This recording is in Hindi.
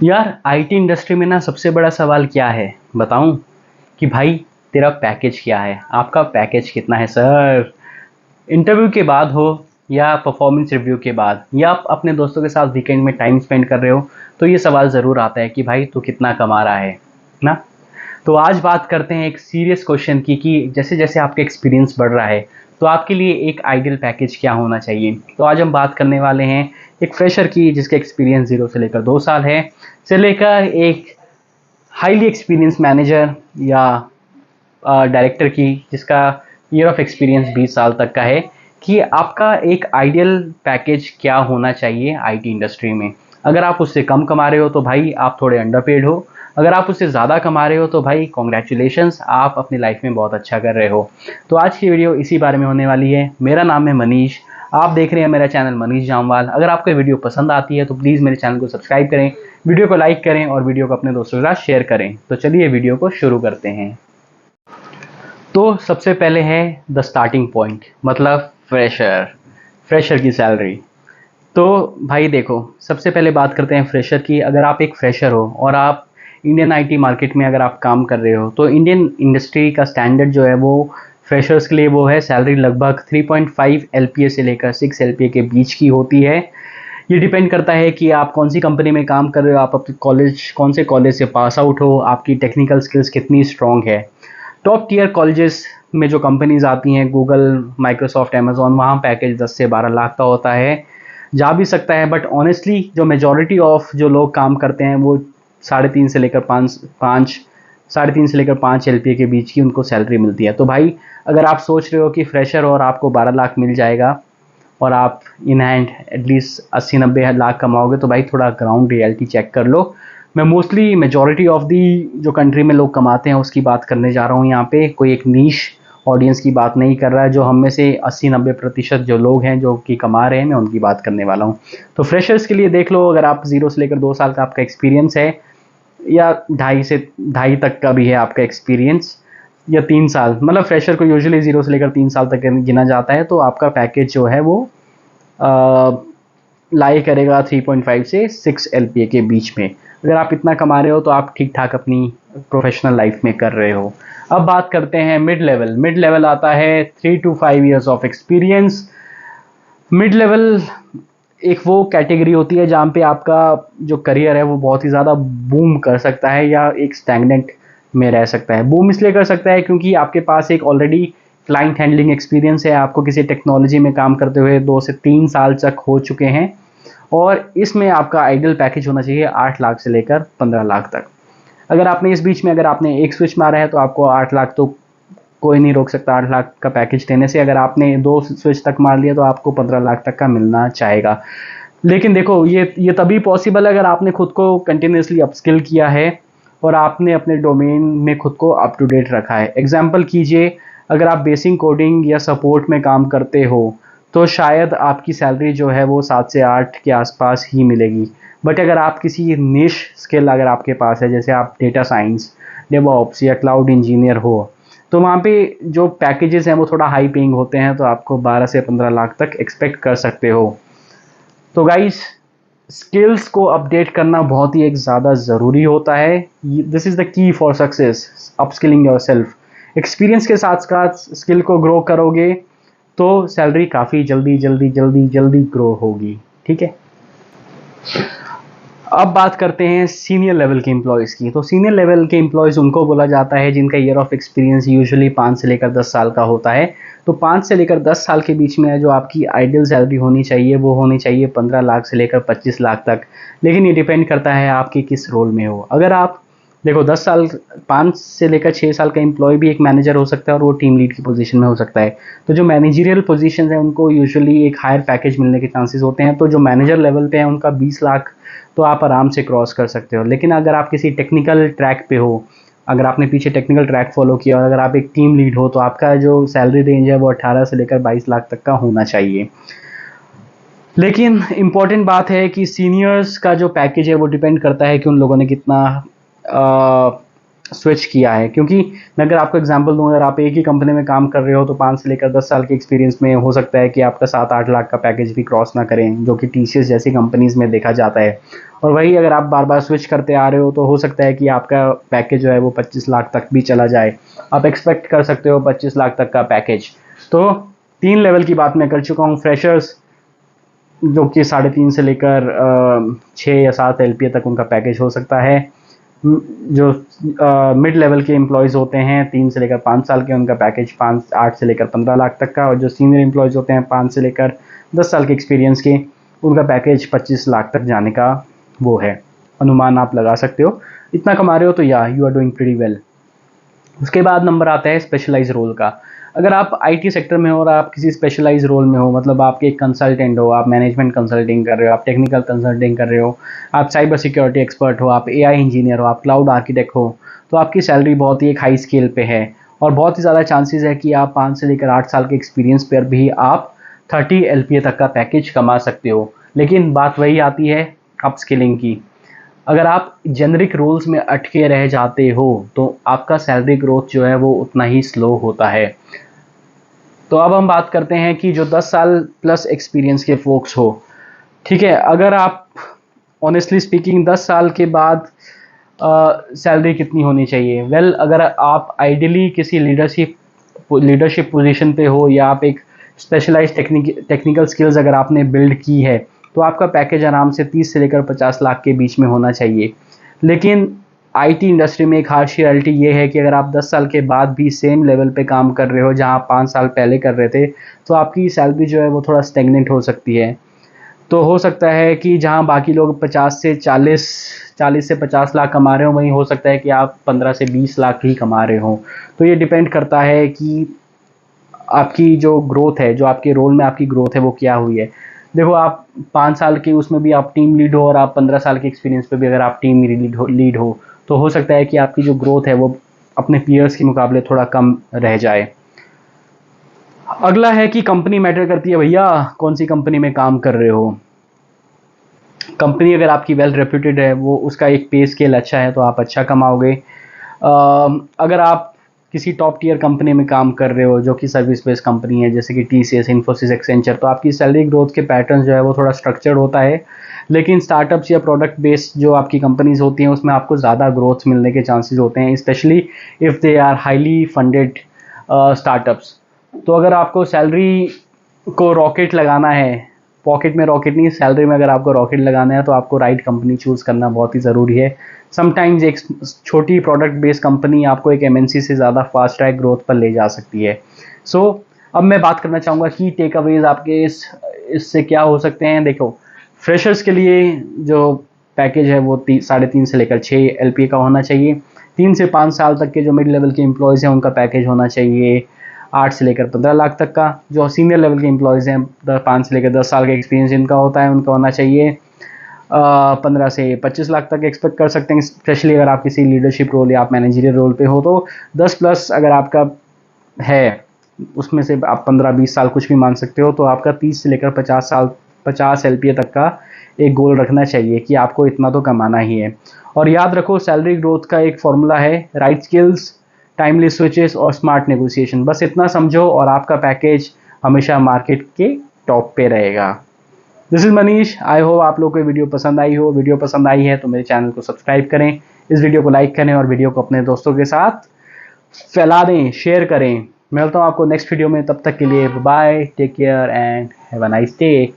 यार आईटी इंडस्ट्री में ना सबसे बड़ा सवाल क्या है बताऊं कि भाई तेरा पैकेज क्या है। आपका पैकेज कितना है सर। इंटरव्यू के बाद हो या परफॉर्मेंस रिव्यू के बाद या आप अपने दोस्तों के साथ वीकेंड में टाइम स्पेंड कर रहे हो तो ये सवाल ज़रूर आता है कि भाई तू कितना कमा रहा है ना। तो आज बात करते हैं एक सीरियस क्वेश्चन की कि जैसे जैसे आपका एक्सपीरियंस बढ़ रहा है तो आपके लिए एक आइडियल पैकेज क्या होना चाहिए। तो आज हम बात करने वाले हैं एक फ्रेशर की जिसका एक्सपीरियंस 0 से लेकर 2 साल है से लेकर एक हाईली एक्सपीरियंस मैनेजर या डायरेक्टर की जिसका ईयर ऑफ एक्सपीरियंस 20 साल तक का है कि आपका एक आइडियल पैकेज क्या होना चाहिए आईटी इंडस्ट्री में। अगर आप उससे कम कमा रहे हो तो भाई आप थोड़े अंडरपेड हो। अगर आप उससे ज़्यादा कमा रहे हो तो भाई कॉन्ग्रेचुलेशंस, आप अपनी लाइफ में बहुत अच्छा कर रहे हो। तो आज की वीडियो इसी बारे में होने वाली है। मेरा नाम है मनीष, आप देख रहे हैं मेरा चैनल मनीष जामवाल। अगर आपको वीडियो पसंद आती है तो प्लीज़ मेरे चैनल को सब्सक्राइब करें, वीडियो को लाइक करें और वीडियो को अपने दोस्तों के साथ शेयर करें। तो चलिए वीडियो को शुरू करते हैं। तो सबसे पहले है द स्टार्टिंग पॉइंट, मतलब फ्रेशर की सैलरी। तो भाई देखो, सबसे पहले बात करते हैं फ्रेशर की। अगर आप एक फ्रेशर हो और आप इंडियन आईटी मार्केट में अगर आप काम कर रहे हो तो इंडियन इंडस्ट्री का स्टैंडर्ड जो है वो फ्रेशर्स के लिए वो है सैलरी लगभग 3.5 एलपीए से लेकर 6 एलपीए के बीच की होती है। ये डिपेंड करता है कि आप कौन सी कंपनी में काम कर रहे हो, आप अपने कॉलेज कौन से कॉलेज से पास आउट हो, आपकी टेक्निकल स्किल्स कितनी स्ट्रॉन्ग है। टॉप टियर कॉलेजेस में जो कंपनीज आती हैं, गूगल, माइक्रोसॉफ्ट, अमेजोन, वहाँ पैकेज 10 से 12 लाख का होता है। जा भी सकता है बट ऑनेस्टली जो मेजॉरिटी ऑफ जो लोग काम करते हैं वो 3.5 से लेकर 5 एलपीए के बीच की उनको सैलरी मिलती है। तो भाई अगर आप सोच रहे हो कि फ्रेशर और आपको 12 लाख मिल जाएगा और आप इन हैंड एटलीस्ट 80-90 लाख कमाओगे तो भाई थोड़ा ग्राउंड रियलिटी चेक कर लो। मैं मोस्टली मेजॉरिटी ऑफ दी जो कंट्री में लोग कमाते हैं उसकी बात करने जा रहा हूँ यहाँ पे, कोई एक नीश ऑडियंस की बात नहीं कर रहा है। जो हम में से 80-90% जो लोग हैं जो कि कमा रहे हैं, मैं उनकी बात करने वाला हूँ। तो फ्रेशर्स के लिए देख लो, अगर आप 0 से लेकर 2 साल का आपका एक्सपीरियंस है या 2.5 तक का भी है आपका एक्सपीरियंस या 3 साल, मतलब फ्रेशर को यूजुअली 0 से लेकर 3 साल तक गिना जाता है, तो आपका पैकेज जो है वो लाई करेगा 3.5 से 6 एलपीए के बीच में। अगर आप इतना कमा रहे हो तो आप ठीक ठाक अपनी प्रोफेशनल लाइफ में कर रहे हो। अब बात करते हैं मिड लेवल आता है 3 to 5 years of experience. Mid level एक वो कैटेगरी होती है जहाँ पे आपका जो करियर है वो बहुत ही ज़्यादा बूम कर सकता है या एक स्टैग्नेंट में रह सकता है। बूम इसलिए कर सकता है क्योंकि आपके पास एक ऑलरेडी क्लाइंट हैंडलिंग एक्सपीरियंस है, आपको किसी टेक्नोलॉजी में काम करते हुए 2 से 3 साल तक हो चुके हैं और इसमें आपका आइडियल पैकेज होना चाहिए 8 लाख से लेकर 15 लाख तक। अगर आपने इस बीच में अगर आपने एक स्विच मारा है तो आपको 8 लाख तो कोई नहीं रोक सकता 8 लाख का पैकेज देने से। अगर आपने 2 स्विच तक मार लिया तो आपको 15 लाख तक का मिलना चाहेगा। लेकिन देखो ये तभी पॉसिबल है अगर आपने खुद को कंटिन्यूसली अपस्किल किया है और आपने अपने डोमेन में खुद को अप टू डेट रखा है। एग्जाम्पल कीजिए, अगर आप बेसिक कोडिंग या सपोर्ट में काम करते हो तो शायद आपकी सैलरी जो है वो 7 से 8 के आसपास ही मिलेगी। बट अगर आप किसी निश स्किल अगर आपके पास है, जैसे आप डेटा साइंस, डेवऑप्स या क्लाउड इंजीनियर हो, तो वहाँ पे जो पैकेजेस हैं वो थोड़ा हाई पेइंग होते हैं, तो आपको 12 से 15 लाख तक एक्सपेक्ट कर सकते हो। तो गाइस, स्किल्स को अपडेट करना बहुत ही एक ज़्यादा ज़रूरी होता है। This is the key for success, upskilling yourself. Experience के साथ साथ स्किल को ग्रो करोगे तो सैलरी काफ़ी जल्दी जल्दी जल्दी जल्दी ग्रो होगी। ठीक है, अब बात करते हैं सीनियर लेवल के एम्प्लॉयज़ की। तो सीनियर लेवल के एम्प्लॉयज़ उनको बोला जाता है जिनका ईयर ऑफ एक्सपीरियंस यूजुअली 5 से लेकर 10 साल का होता है। तो 5 से लेकर 10 साल के बीच में जो आपकी आइडियल सैलरी होनी चाहिए वो होनी चाहिए 15 लाख से लेकर 25 लाख तक। लेकिन ये डिपेंड करता है आपकी किस रोल में हो। अगर आप देखो 10 साल, 5 से लेकर 6 साल का एम्प्लॉय भी एक मैनेजर हो सकता है और वो टीम लीड की पोजीशन में हो सकता है। तो जो मैनेजरियल पोजीशन है उनको यूजुअली एक हायर पैकेज मिलने के चांसेस होते हैं। तो जो मैनेजर लेवल पे है उनका 20 लाख तो आप आराम से क्रॉस कर सकते हो। लेकिन अगर आप किसी टेक्निकल ट्रैक पे हो, अगर आपने पीछे टेक्निकल ट्रैक फॉलो किया और अगर आप एक टीम लीड हो तो आपका जो सैलरी रेंज है वो 18 से लेकर 22 लाख तक का होना चाहिए। लेकिन इम्पॉर्टेंट बात है कि सीनियर्स का जो पैकेज है वो डिपेंड करता है कि उन लोगों ने कितना स्विच किया है। क्योंकि मैं अगर आपको एग्जांपल दूं, अगर आप एक ही कंपनी में काम कर रहे हो तो 5 से लेकर 10 साल के एक्सपीरियंस में हो सकता है कि आपका 7-8 लाख का पैकेज भी क्रॉस ना करें, जो कि टीसीएस जैसी कंपनीज में देखा जाता है। और वही अगर आप बार बार स्विच करते आ रहे हो तो हो सकता है कि आपका पैकेज जो है वो 25 लाख तक भी चला जाए। आप एक्सपेक्ट कर सकते हो 25 लाख तक का पैकेज। तो 3 लेवल की बात मैं कर चुका हूँ। फ्रेशर्स जो कि 3.5 से लेकर 6 या 7 एलपीए तक उनका पैकेज हो सकता है। जो मिड लेवल के एम्प्लॉयज़ होते हैं 3 से लेकर 5 साल के, उनका पैकेज 8 से लेकर 15 लाख तक का। और जो सीनियर एम्प्लॉयज़ होते हैं 5 से लेकर 10 साल के एक्सपीरियंस के, उनका पैकेज 25 लाख तक जाने का वो है, अनुमान आप लगा सकते हो। इतना कमा रहे हो तो you are doing pretty well. उसके बाद नंबर आता है स्पेशलाइज रोल का। अगर आप आईटी सेक्टर में हो और आप किसी स्पेशलाइज रोल में हो, मतलब आप एक कंसल्टेंट हो, आप मैनेजमेंट कंसल्टिंग कर रहे हो, आप टेक्निकल कंसल्टिंग कर रहे हो, आप साइबर सिक्योरिटी एक्सपर्ट हो, आप एआई इंजीनियर हो, आप क्लाउड आर्किटेक्ट हो, तो आपकी सैलरी बहुत ही एक हाई स्केल पे है। और बहुत ही ज़्यादा चांसेस है कि आप 5 से लेकर 8 साल के एक्सपीरियंस पर भी आप 30 एलपीए तक का पैकेज कमा सकते हो। लेकिन बात वही आती है अपस्किलिंग की। अगर आप जेनरिक रोल्स में अटके रह जाते हो तो आपका सैलरी ग्रोथ जो है वो उतना ही स्लो होता है। तो अब हम बात करते हैं कि जो 10 साल प्लस एक्सपीरियंस के फोक्स हो, ठीक है, अगर आप ऑनेस्टली स्पीकिंग 10 साल के बाद सैलरी कितनी होनी चाहिए? वेल, अगर आप आइडियली किसी लीडरशिप पोजीशन पे हो या आप एक स्पेशलाइज्ड टेक्निकल स्किल्स अगर आपने बिल्ड की है, तो आपका पैकेज आराम से 30 से लेकर 50 लाख के बीच में होना चाहिए। लेकिन आईटी इंडस्ट्री में एक हार्श रियलिटी ये है कि अगर आप 10 साल के बाद भी सेम लेवल पे काम कर रहे हो जहां आप 5 साल पहले कर रहे थे, तो आपकी सैलरी जो है वो थोड़ा स्टेगनेंट हो सकती है। तो हो सकता है कि जहां बाकी लोग 40 से 50 लाख कमा रहे हो, वहीं हो सकता है कि आप 15 से 20 लाख ही कमा रहे हो। तो ये डिपेंड करता है कि आपकी जो ग्रोथ है, जो आपके रोल में आपकी ग्रोथ है वो क्या हुई है। देखो, आप 5 साल की उसमें भी आप टीम लीड हो और आप 15 साल के एक्सपीरियंस पे भी अगर आप टीम लीड हो तो हो सकता है कि आपकी जो ग्रोथ है वो अपने पीयर्स के मुकाबले थोड़ा कम रह जाए। अगला है कि कंपनी मैटर करती है भैया, कौन सी कंपनी में काम कर रहे हो। कंपनी अगर आपकी वेल रेप्यूटेड है, वो उसका एक पे स्केल अच्छा है, तो आप अच्छा कमाओगे। अगर आप किसी टॉप टियर कंपनी में काम कर रहे हो जो कि सर्विस बेस्ड कंपनी है, जैसे कि टीसीएस, इन्फोसिस, एक्सेंचर, तो आपकी सैलरी ग्रोथ के पैटर्न जो है वो थोड़ा स्ट्रक्चर्ड होता है। लेकिन स्टार्टअप्स या प्रोडक्ट बेस्ड जो आपकी कंपनीज होती हैं उसमें आपको ज़्यादा ग्रोथ मिलने के चांसेस होते हैं, specially if they are highly funded startups. तो अगर आपको सैलरी को रॉकेट लगाना है, पॉकेट में रॉकेट नहीं, सैलरी में अगर आपको रॉकेट लगाना है, तो आपको राइट कंपनी चूज़ करना बहुत ही ज़रूरी है। समटाइम्स एक छोटी प्रोडक्ट बेस्ड कंपनी आपको एक एमएनसी से ज़्यादा फास्ट ट्रैक ग्रोथ पर ले जा सकती है। सो अब मैं बात करना चाहूँगा कि टेक अवेज आपके इससे क्या हो सकते हैं। देखो, फ्रेशर्स के लिए जो पैकेज है वो 3.5 से लेकर 6 एलपीए का होना चाहिए। 3 से 5 साल तक के जो मिड लेवल के एम्प्लॉयज़ हैं उनका पैकेज होना चाहिए 8 से लेकर 15 लाख तक का। जो सीनियर लेवल के एम्प्लॉयज़ हैं 5 से लेकर 10 साल का एक्सपीरियंस जिनका होता है, उनका होना चाहिए 15 से 25 लाख तक एक्सपेक्ट कर सकते हैं, स्पेशली अगर आप किसी लीडरशिप रोल या आप मैनेजरियल रोल पे हो। तो 10 प्लस अगर आपका है, उसमें से आप 15-20 साल कुछ भी मान सकते हो, तो आपका 30 से लेकर 50 एलपीए तक का एक गोल रखना चाहिए कि आपको इतना तो कमाना ही है। और याद रखो, सैलरी ग्रोथ का एक फॉर्मूला है, राइट स्किल्स, टाइमली स्विचेस और स्मार्ट नेगोशिएशन। बस इतना समझो और आपका पैकेज हमेशा मार्केट के टॉप पे रहेगा। This is Manish. I hope आप लोगों को वीडियो पसंद आई हो। वीडियो पसंद आई है तो मेरे चैनल को सब्सक्राइब करें, इस वीडियो को लाइक करें और वीडियो को अपने दोस्तों के साथ फैला दें, शेयर करें। मिलता हूँ आपको नेक्स्ट वीडियो में, तब तक के लिए bye, take care and have a nice day.